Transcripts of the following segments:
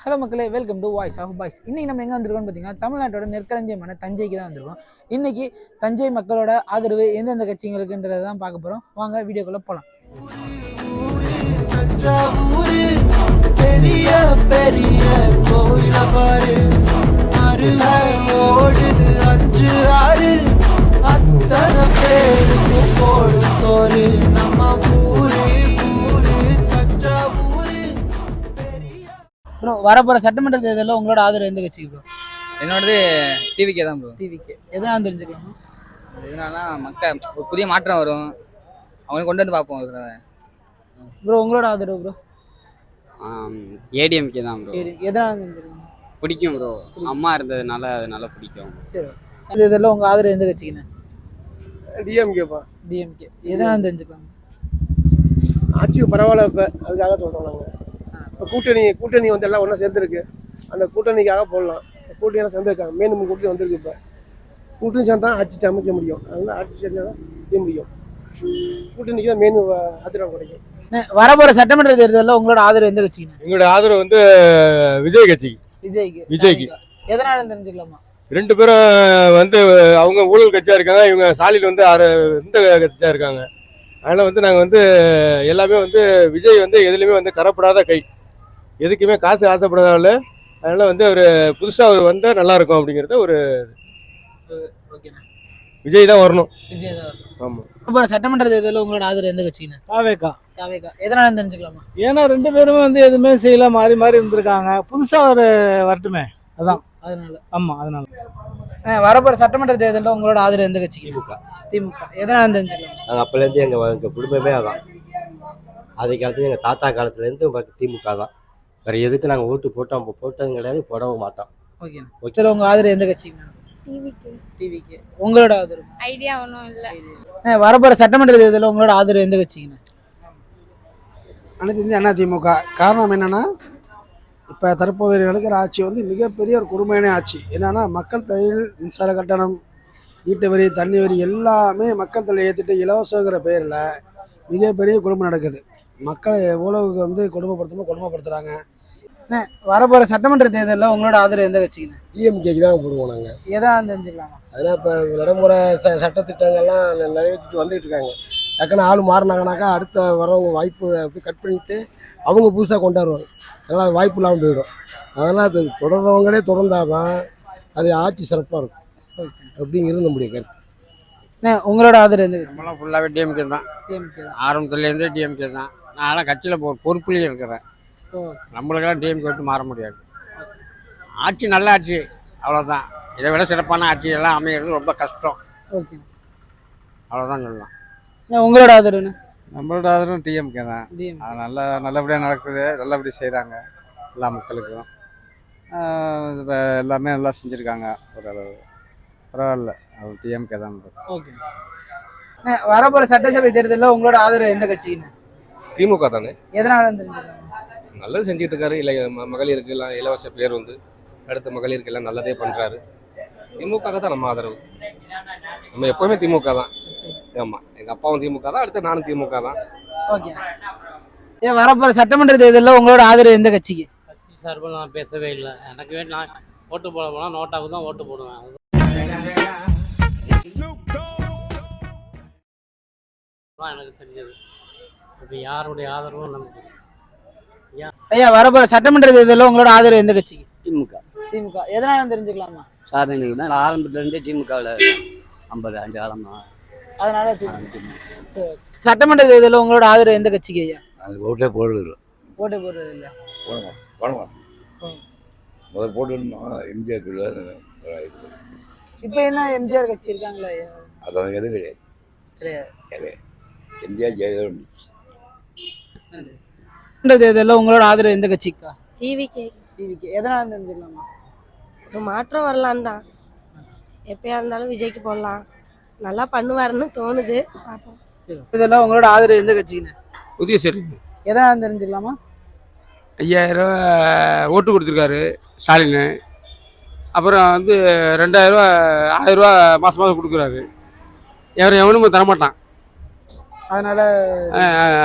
Hello மக்களே, welcome to voice of boys. இன்றைக்கி நம்ம எங்கே வந்திருக்கோம்னு பார்த்தீங்கன்னா, தமிழ்நாட்டோட நெற்களஞ்சியமான தஞ்சைக்கு தான் வந்திருக்கோம். இன்றைக்கி தஞ்சை மக்களோட ஆதரவு எந்தெந்த கட்சிகளுக்குன்றதை தான் பார்க்க போகிறோம். வாங்க வீடியோக்குள்ளே போகலாம். பெரிய பெரிய கோயில பாரு, ஓடுது 5-6 அத்தனை பேருக்கு போடு சோறு. நம்ம ப்ரோ, வரப்போகிற சட்டமன்ற தேர்தலில் உங்களோட ஆதரவு எந்த கட்சிக்கு ப்ரோ? என்னோடது டிவிக்கே தான் ப்ரோ. டிவிக்கு எதனால் தெரிஞ்சுக்கலாமா? எதனாலனா மக்கள் ஒரு புதிய மாற்றம் வரும், அவங்களுக்கு கொண்டு வந்து பார்ப்போம். ப்ரோ உங்களோட ஆதரவு ப்ரோ? ஏடிஎம்கே தான் ப்ரோ. எதனால் தெரிஞ்சுக்கலாம்? பிடிக்கும் ப்ரோ, அம்மா இருந்ததுனால அதனால பிடிக்கும். சரி, இதெல்லாம் உங்கள் ஆதரவு எந்த கட்சிக்குண்ணே? டிஎம்கேப்பா. டிஎம்கே எதனால் தெரிஞ்சுக்கலாம்? ஆட்சி பரவாயில்ல, இப்போ அதுக்காக சொல்கிறோம் நாங்கள். இப்போ கூட்டணி வந்து எல்லாம் ஒன்றா சேர்ந்துருக்கு, அந்த கூட்டணிக்காக போடலாம். கூட்டணியெல்லாம் சேர்ந்துருக்காங்க, மெயின் கூட்டணி வந்திருக்கு. இப்போ கூட்டணி சேர்ந்தா ஆட்சி அமைக்க முடியும், அதனால ஆட்சி சேர்ந்தா தான் செய்ய முடியும். கூட்டணிக்கு தான் மெயின் ஆதரவு கிடைக்கும். வரப்போற சட்டமன்ற தேர்தலில் உங்களோட ஆதரவு எந்த கட்சிக்கு? எங்களோட ஆதரவு வந்து விஜய் கட்சிக்கு. விஜய்க்கு எதனால தெரிஞ்சுக்கலாமா? ரெண்டு பேரும் வந்து அவங்க ஊழல் கட்சியா இருக்காங்க, இவங்க சாலில் வந்து இந்த கட்சியா இருக்காங்க. அதனால வந்து நாங்கள் வந்து எல்லாமே வந்து விஜய் வந்து எதுலையுமே வந்து கரப்படாத கை, எதுக்குமே காசு ஆசைப்படாதால. அதனால வந்து அவர் புதுசாக அவர் வந்தால் நல்லா இருக்கும் அப்படிங்கிறது ஒரு விஜய் தான் வரணும். விஜய் தான் வரணும். ஆமாம். அப்புறம் சட்டமன்ற தேர்தலில் உங்களோட ஆதரவு எந்த கட்சின்னு? தாவேகா. எதனால தெரிஞ்சுக்கலாமா? ஏன்னா ரெண்டு பேருமே வந்து எதுவுமே செய்யல, மாறி மாறி இருந்திருக்காங்க. புதுசா ஒரு வரட்டுமே, அதான் அதனால. ஆமா, அதனால. வரப்போற சட்டமன்ற தேர்தலில் உங்களோட ஆதரவு எந்த கட்சிக்கு? திமுக. எதனால தெரிஞ்சுக்கலாம்? நாங்கள் அப்போலேருந்து எங்கள் குடும்பமே அதான். அதே காலத்துல எங்கள் தாத்தா காலத்துலேருந்து திமுக தான். வேறு எதுக்கு நாங்கள் ஓட்டு போட்டதும் கிடையாது, போடவும் மாட்டோம். ஓகே. இதில் உங்கள் ஆதரவு எந்த கட்சிக்கு? டிவிக்கு. உங்களோட ஆதரவு? ஐடியா ஒன்றும் இல்லை. வரப்போற சட்டமன்ற தேர்தலில் உங்களோட ஆதரவு எந்த கட்சிக்குன்னு? அனைத்து இந்திய அண்ணா திமுக. காரணம் என்னென்னா, இப்போ தற்போதைய நடக்கிற ஆட்சி வந்து மிகப்பெரிய ஒரு கொடுமையான ஆட்சி. என்னென்னா, மக்கள் தொகையில் மின்சார கட்டணம், வீட்டு வரி, தண்ணி வரி எல்லாமே மக்கள் தொகை ஏற்றிட்டு இலவசங்கிற பேரில் மிகப்பெரிய குடும்பம் நடக்குது. மக்களை எவ்வளவுக்கு வந்து கொடுமைப்படுத்துகிறாங்க. வரப்போகிற சட்டமன்ற தேர்தலில் உங்களோட ஆதரவு எந்த கட்சிக்குன்னு? டிஎம்கேக்கு தான் போடுவோம் நாங்கள். எதாவது தெரிஞ்சுக்கலாமா? அதனால் இப்போ நடைமுறை சட்டத்திட்டங்கள்லாம் நிறைவேற்றிட்டு வந்துட்டு இருக்காங்க. டக்குன்னு ஆள் மாறினாங்கனாக்கா அடுத்த வரவங்க வாய்ப்பு அப்படி கட் பண்ணிவிட்டு அவங்க புதுசாக கொண்டாடுவாங்க. அதனால் அது வாய்ப்பு இல்லாமல் போயிடும். அதனால் அது தொடர்றவங்களே தொடர்ந்தால் தான் அது ஆட்சி சிறப்பாக இருக்கும் அப்படிங்கிறது நம்முடைய கருத்து. உங்களோட ஆதரவு எந்த கட்சி? நம்மளாம் ஃபுல்லாகவே டிஎம்கே தான். ஆரம்பத்துலேருந்தே டிஎம்கே தான். நான்லாம் கட்சியில் பொறுப்புலேயும் இருக்கிறேன். நம்மளுக்கெல்லாம் டிஎம்கே விட்டு மாற முடியாது. ஆட்சி நல்ல ஆட்சி, அவ்வளோதான். இதை விட சிறப்பான ஆட்சியெல்லாம் அமைகிறது ரொம்ப கஷ்டம். ஓகே, அவ்வளோதான் சொல்லலாம். உங்களோட ஆதரவுன்னு? நம்மளோட ஆதரவும் டிஎம்கே தான். அது நல்லபடியாக நடக்குது, நல்லபடியாக செய்கிறாங்க எல்லா மக்களுக்கும். எல்லாமே நல்லா செஞ்சுருக்காங்க, ஓரளவு பரவாயில்ல. அவர் டிஎம்கே தான். ஓகே. வரப்போகிற சட்டசபை தேர்தலில் உங்களோட ஆதரவு எந்த கட்சிக்குன்னு? திமுக தானே. எதனால தெரிஞ்சுக்கலாம்? நல்லது செஞ்சுட்டு இருக்காரு. இல்லை மகளிருக்கு எல்லாம் இலவச பேர் வந்து அடுத்த மகளிருக்கு எல்லாம் நல்லதே பண்ணுறாரு. திமுக தான் நம்ம ஆதரவு. நம்ம எப்போவுமே திமுக தான். ஆமாம், எங்கள் அப்பாவும் திமுக தான், அடுத்து நானும் திமுக தான். ஓகே. வரப்போகிற சட்டமன்ற தேர்தலில் உங்களோட ஆதரவு எந்த கட்சிக்கு? கட்சி சார்பில் நான் பேசவே இல்லை. எனக்கு நான் ஓட்டு போட போனால் நோட்டாவுக்கு தான் ஓட்டு போடுவேன். எனக்கு தெரிஞ்சது. இப்போ யாருடைய ஆதரவும் நமக்கு. ஐயா, வரப்போகிற சட்டமன்ற தேர்தலில் உங்களோட ஆதரவு எந்த கட்சிக்கு? திமுக. எதனால தெரிஞ்சுக்கலாமா? சாதனைகள் தான் ஆரம்பத்துலேருந்தே திமுகவில் 50 ஆண்டு காலமாக. அதனால சட்டமன்ற தேர்தலில் உங்களோட ஆதரவு எந்த கட்சிக்கு ஐயா? அது ஓட்டே போடுறது. ஓட்டு போடுறது இல்லை. முதல் போட்டு எம்ஜிஆர். இப்போ என்ன எம்ஜிஆர் கட்சி இருக்காங்களா ஐயா? அதெல்லாம் எதுவும் கிடையாது. கிடையாது. எம்ஜிஆர் ஜெயலலிதா. தேர்தலில் உங்களோட ஆதரவு எந்த கட்சிக்கா? டிவிக்கு. எதனால தெரிஞ்சுக்கலாமா? ஒரு மாற்றம் வரலான்னு தான். எப்பயா இருந்தாலும் விஜய்க்கு போடலாம், நல்லா பண்ணுவாருன்னு தோணுது, பார்ப்போம். இதெல்லாம் உங்களோட ஆதரவு எந்த கட்சிக்குன்னு? புதிய சரி. எதனால தெரிஞ்சுக்கலாமா? 5000 ஓட்டு கொடுத்துருக்காரு ஸ்டாலின். அப்புறம் வந்து 2000 1000 மாதம் மாதம் கொடுக்குறாரு. எவனும் தரமாட்டான். அதனால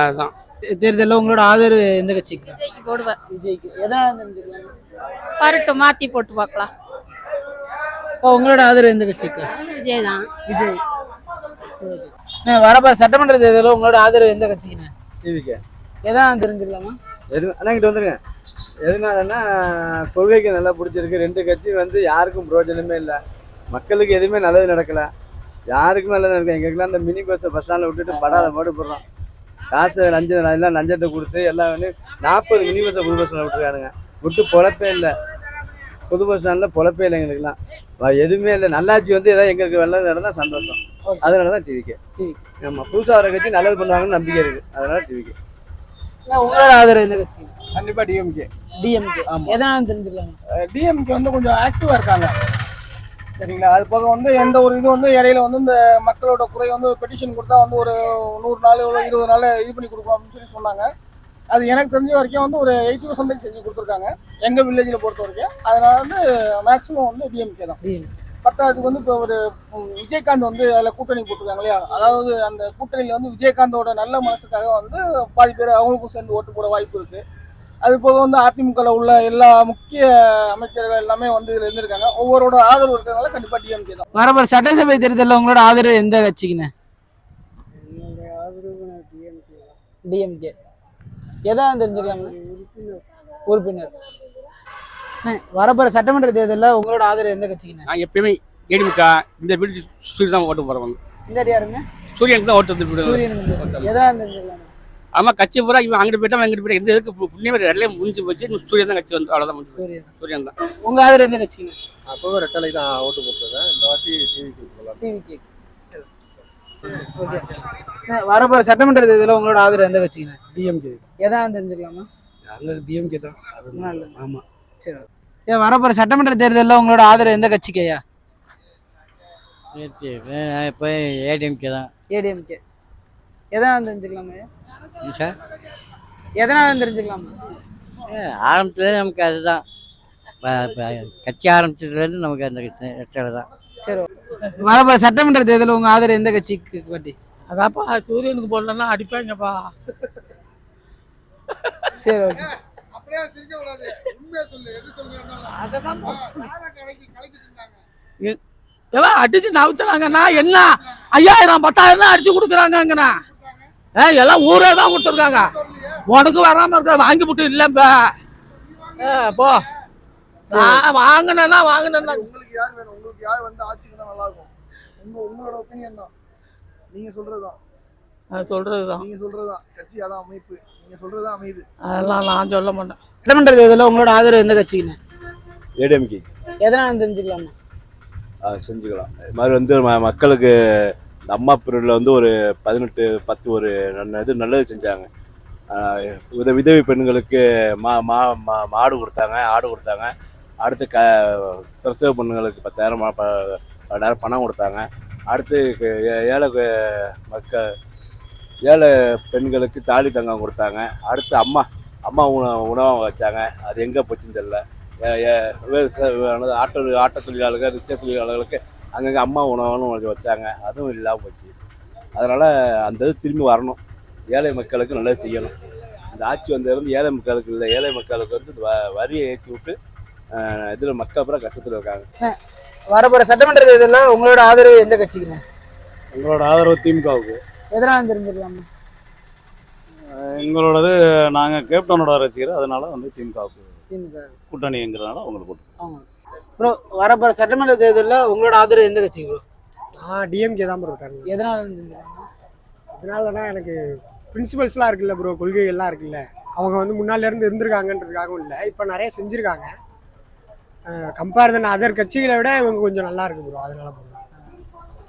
அதுதான் தேர்தலில் உங்களோட ஆதரவு எந்த கட்சிக்கு? விஜய்க்கு போடுவேன். விஜய்க்கு. எதனால தெரிஞ்சுக்கலாம்? வரட்டும், மாற்றி போட்டு பார்க்கலாம். உங்களோட ஆதரவு எந்த கட்சிக்கு? விஜய் தான். விஜய். சரி ஓகே. வரப்போ சட்டமன்ற தேர்தலில் உங்களோட ஆதரவு எந்த கட்சிக்குண்ணே? டிவிக்கு. எதனால தெரிஞ்சுக்கலாமா? அண்ணாங்கிட்ட வந்துருங்க. எதனாலன்னா கொள்கைக்கு நல்லா பிடிச்சிருக்கு. ரெண்டு கட்சி வந்து யாருக்கும் பிரயோஜனமே இல்லை. மக்களுக்கு எதுவுமே நல்லது நடக்கலை. யாருக்கும் நல்லது நடக்கல. எங்களுக்குலாம் அந்த மினி பஸ்ஸை பஸ் ஸ்டாண்டில் விட்டுட்டு படாத பாடு போடுறோம். காசு லஞ்சம் எல்லாம் லஞ்சத்தை கொடுத்து எல்லாம் வந்து 40 மினி பஸ்ஸை புது பஸ் ஸ்டாண்டில் விட்டுருக்கானுங்க. விட்டு பொழப்பே இல்லை. புது பஸ் ஸ்டாண்டில் பொழப்பே இல்லை எங்களுக்குலாம். எதுவுமே இல்லை. நல்லாட்சி வந்து ஏதாவது எங்களுக்கு நல்லது நடந்தால் சந்தோஷம். அதனால தான் டிவிக்கு. ஆமாம், புதுசாக வர கட்சி நல்லது பண்ணுவாங்கன்னு நம்பிக்கை இருக்குது. அதனால டிவிக்கு. உங்களோட ஆதரவு எந்த கட்சி? கண்டிப்பாக டிஎம்கே. டிஎம்கே. எதனால தெரிஞ்சுக்கலாம்? டிஎம்கே வந்து கொஞ்சம் ஆக்டிவாக இருக்காங்க. சரிங்களா? அது போக வந்து எந்த ஒரு இது வந்து இடையில வந்து இந்த மக்களோட குறை வந்து பெட்டிஷன் கொடுத்தா வந்து ஒரு 100 நாள் 20 நாள் இது பண்ணி கொடுக்கும் அப்படின்னு சொன்னாங்க. அது எனக்கு தெரிஞ்ச வரைக்கும் வந்து ஒரு 80% செஞ்சு கொடுத்துருக்காங்க எங்கள் வில்லேஜில் பொறுத்த வரைக்கும். அதனால வந்து மேக்ஸிமம் வந்து டிஎம்கே தான். பத்தாவதுக்கு வந்து இப்போ ஒரு விஜயகாந்த் வந்து அதில் கூட்டணி போட்டிருக்காங்க இல்லையா? அதாவது அந்த கூட்டணியில் வந்து விஜயகாந்தோட நல்ல மனசுக்காக வந்து பாதி பேர் அவங்களுக்கும் சேர்ந்து ஓட்டு போட வாய்ப்பு இருக்குது. அது போக வந்து அதிமுகவில் உள்ள எல்லா முக்கிய அமைச்சர்கள் எல்லாமே வந்து இதில் இருந்திருக்காங்க. ஒவ்வொருட ஆதரவு இருக்கிறதுனால கண்டிப்பாக டிஎம்கே தான். வரப்போ சட்டசபை தேர்தலில் உங்களோட ஆதரவு எந்த கட்சிக்குண்ணே? என்னுடைய ஆதரவு டிஎம்கே தான். டிஎம்கே. எதாவது தெரிஞ்சுக்கலாம்? உறுப்பினர். வரப்போற சட்டமன்ற தேர்தலில் உங்களோட ஆதரவு எந்த கட்சிக்குண்ணே? நான் எப்பயுமே ஏடிமுக இந்த வீடு சூரியன் தான் ஓட்டு போகிறோம். இந்த அடி யாருங்க? சூரியனுக்கு தான் ஓட்டு வந்து. சூரியன். எதாவது தெரிஞ்சுக்கலாம்? ஆமாம், கட்சி பூரா இவன் அங்கிட்டு போயிட்டா எங்கிட்டு போயிட்டா எந்த எதுக்கு புண்ணியமே ரெட்டையும் முடிஞ்சு போச்சு. சூரியன் தான் கட்சி வந்து அவ்வளோதான். சூரியன் தான். உங்கள் ஆதரவு எந்த கட்சிங்க? அப்போவே ரெட்டலை தான் ஓட்டு போட்டுருக்கேன். இந்த வாட்டி டிவிக்கு போகலாம். டிவிக்கு. ஓகே. வரப்போற சட்டமன்ற தேர்தலில் உங்களோட ஆதரவு எந்த கட்சிங்க? டிஎம்கே. எதாவது தெரிஞ்சுக்கலாமா? அங்கே டிஎம்கே தான். அது நல்லது. ஆமாம். சரி. வரப்போற சட்டமன்ற தேர்தலில் உங்களோட ஆதரவு எந்த கட்சிக்கு ஐயா? இப்போ ஏடிஎம்கே தான். ஏடிஎம்கே. எதனால தெரிஞ்சுக்கலாமா சார்? எதனால தெரிஞ்சுக்கலாமா? ஆரம்பத்துலேருந்து நமக்கு அதுதான். கட்சி ஆரம்பிச்சதுலேருந்து நமக்கு அந்த ரெட்டலை தான். சரி. வரப்போற சட்டமன்ற தேர்தலில் உங்கள் ஆதரவு எந்த கட்சிக்கு பாட்டி? அதாப்பா சூரியனுக்கு போடலன்னா அடிப்பாங்கப்பா. சரி ஓகே. எவன் அடிச்சு நவுத்துறாங்கண்ணா என்ன 5000 10,000 அடிச்சு கொடுக்குறாங்கண்ணா. எல்லாம் ஊரே தான் கொடுத்துருக்காங்க. உனக்கு வராம இருக்க வாங்கி விட்டு இல்லப்ப போ. வாங்கினா வாங்கினா உங்களுக்கு யார் வேணும்? உங்களுக்கு யார் வந்து ஆட்சிக்கு தான் நல்லா இருக்கும்? உங்களோட ஒப்பீனியன் தான். நீங்க சொல்றதுதான். சொல்றதுதான். நீங்க சொல்றதுதான். கட்சி அதான் அமைப்பு. நீங்க சொல்றதுதான் அமையுது. அதெல்லாம் நான் சொல்ல மாட்டேன். சட்டமன்ற தேர்தலில் உங்களோட ஆதரவு எந்த கட்சிக்குண்ணே? ஏடிஎம்கே. எதனால தெரிஞ்சுக்கலாமா? செஞ்சுக்கலாம். இது மாதிரி வந்து மக்களுக்கு இந்த அம்மா பீரியடில் வந்து ஒரு 18-10 ஒரு இது நல்லது செஞ்சாங்க. விதவி பெண்களுக்கு மாடு கொடுத்தாங்க, ஆடு கொடுத்தாங்க. அடுத்து பிரசவ பெண்களுக்கு 10,000 பணம் கொடுத்தாங்க. அடுத்து ஏழை பெண்களுக்கு தாலி தங்கம் கொடுத்தாங்க. அடுத்து அம்மா உணவகம் வச்சாங்க. அது எங்கே போச்சுன்னு தெரியல. ஆட்ட தொழிலாளர்கள், ரிச்ச தொழிலாளர்களுக்கு அங்கங்கே அம்மா உணவுன்னு வச்சாங்க. அதுவும் இல்லாமல் போச்சு. அதனால் அந்த இது திரும்பி வரணும். ஏழை மக்களுக்கு நல்லது செய்யணும். இந்த ஆட்சி வந்ததுலேருந்து ஏழை மக்களுக்கு இல்லை, ஏழை மக்களுக்கு வந்து வரியை ஏற்றி விட்டு இதில் மக்கள் அப்புறம் கஷ்டத்தில் இருக்காங்க. வரப்போற சட்டமன்ற தேர்தலில் உங்களோட ஆதரவு எந்த கட்சிக்குண்ணே? எங்களோட ஆதரவு திமுகவுக்கு. எதனால தெரிஞ்சுக்கலாமா? எங்களோடது நாங்கள் கேப்டனோட ரசிகர். அதனால வந்து திமுகவுக்கு திமுக கூட்டணிங்கிறதுனால அவங்களுக்கு போட்டு. ஆமாம் ப்ரோ. வரப்போற சட்டமன்ற தேர்தலில் உங்களோட ஆதரவு எந்த கட்சிக்கு ப்ரோ? டிஎம்கே தான் ப்ரோ இருக்காங்க. எதனால தெரிஞ்சுக்கலாமா? அதனாலனா எனக்கு பிரின்சிபல்ஸ்லாம் இருக்குல்ல ப்ரோ, கொள்கைகள்லாம் இருக்குல்ல. அவங்க வந்து முன்னாலேருந்து இருந்திருக்காங்கன்றதுக்காகவும் இல்லை, இப்போ நிறைய செஞ்சுருக்காங்க. கம்பேர் தன் அதர் கட்சிகளை விட இவங்க கொஞ்சம் நல்லா இருக்கு ப்ரோ. அதனால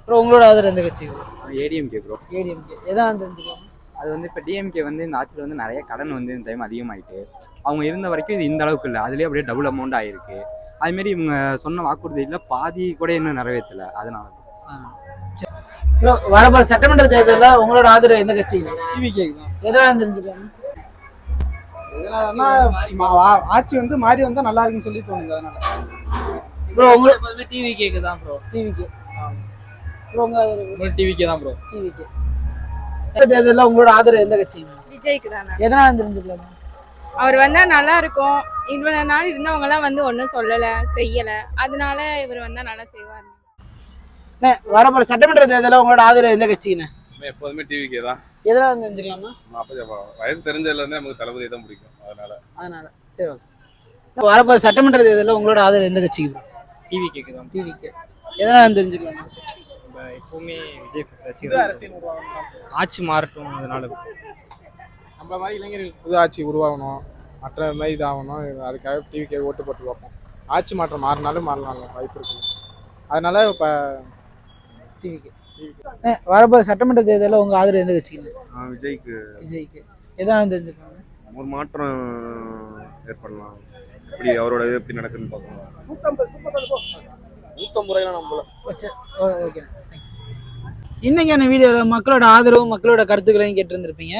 ப்ரோ உங்களோட ஆதரவு எந்த கட்சிக்கு ப்ரோ? ஏடிஎம்கே ப்ரோ. ஏடிஎம்கே. எதனால தெரிஞ்சுக்கலாமா? அது வந்து இப்போ டிஎம்கே வந்து இந்த ஆட்சியில் வந்து நிறைய கடன் வந்து இந்த டைம் அதிகமாகிட்டு அவங்க இருந்த வரைக்கும் இது இந்த அளவுக்கு இல்லை. அதுலேயே அப்படியே டபுள் அமௌண்ட் ஆகிருக்கு. அதுமாரி இவங்க சொன்ன வாக்குறுதியில் பாதி கூட இன்னும் நிறைவேற்றலை. அதனால ப்ரோ வரப்போற சட்டமன்ற தேர்தலில் உங்களோட ஆதரவு எந்த கட்சிக்கு? டிவிகே தான். எதனால தெரிஞ்சுக்கலாமா? எதனாலன்னா ஆட்சி வந்து மாறி வந்தால் நல்லா இருக்குன்னு சொல்லி தோணுது. அதனால ப்ரோ உங்களுக்கு டிவிகேக்கு தான் ப்ரோ. டிவிக்கு. ப்ரோ உங்க ஆதரவு? டிவிகே தான் ப்ரோ. டிவிக்கு. தேர்தலில் உங்களோட ஆதரவு எந்த கட்சிக்கு? விஜய்க்கு தானே. எதனால தெரிஞ்சுக்கலாம்? அவர் வந்தா நல்லா இருக்கும். இவ்வளவு நாள் இருந்தவங்க எல்லாம் வந்து ஒன்றும் சொல்லல செய்யல, அதனால இவர் வந்தா நல்லா செய்வார். வரப்போற சட்டமன்ற தேர்தலில் உங்களோட ஆதரவு எந்த கட்சிக்குண்ணே? எப்போதுமே டிவிக்கே தான். எதனால தெரிஞ்சுக்கலாமா? வயசு தெரிஞ்சதுல இருந்தே நமக்கு தளபதி தான் பிடிக்கும், அதனால. சரி, ஓகே. வரப்போற சட்டமன்ற தேர்தலில் உங்களோட ஆதரவு எந்த கட்சிக்கு? டிவிக்கு தான். டிவிக்கு. எதனால தெரிஞ்சுக்கலாமா? எப்பவுமே விஜய் ரசிகர். ஆட்சி மாறட்டும், அதனால நம்ம மாதிரி இளைஞர்களுக்கு புது ஆட்சி உருவாகணும், மற்ற மாதிரி இதாகணும், அதுக்காக டிவிக்கே ஓட்டு போட்டு பார்ப்போம். ஆட்சி மாற்றம் மாறினாலும் மாறலாம் வாய்ப்பு இருக்குது. அதனால இப்போ டிவிக்கு. வரப்போற சட்டமன்ற தேர்தலில் உங்கள் ஆதரவு எந்த கட்சிக்கு? விஜய்க்கு. விஜய்க்கு. எதனால தெரிஞ்சுக்கலாமா? ஒரு மாற்றம் ஏற்படலாம், எப்படி அவரோட இது எப்படி நடக்குன்னு பார்க்கணும். 150 நம்மள. ஓகே, இன்னைக்கான வீடியோவில் மக்களோட ஆதரவும் மக்களோட கருத்துக்களையும் கேட்டிருந்திருப்பீங்க.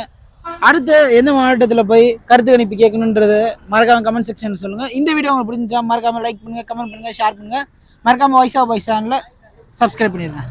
அடுத்து எந்த மாவட்டத்தில் போய் கருத்து கணிப்பு கேட்கணுன்றது மறக்காம கமெண்ட் செக்ஷன் சொல்லுங்க. இந்த வீடியோ உங்களுக்கு பிடிச்சா மறக்காம லைக் பண்ணுங்க, கமெண்ட் பண்ணுங்க, ஷேர் பண்ணுங்க. மறக்காம வாய்ஸ் ஆஃப் பாய்ஸ் சேனலை சப்ஸ்கிரைப் பண்ணிடுங்க.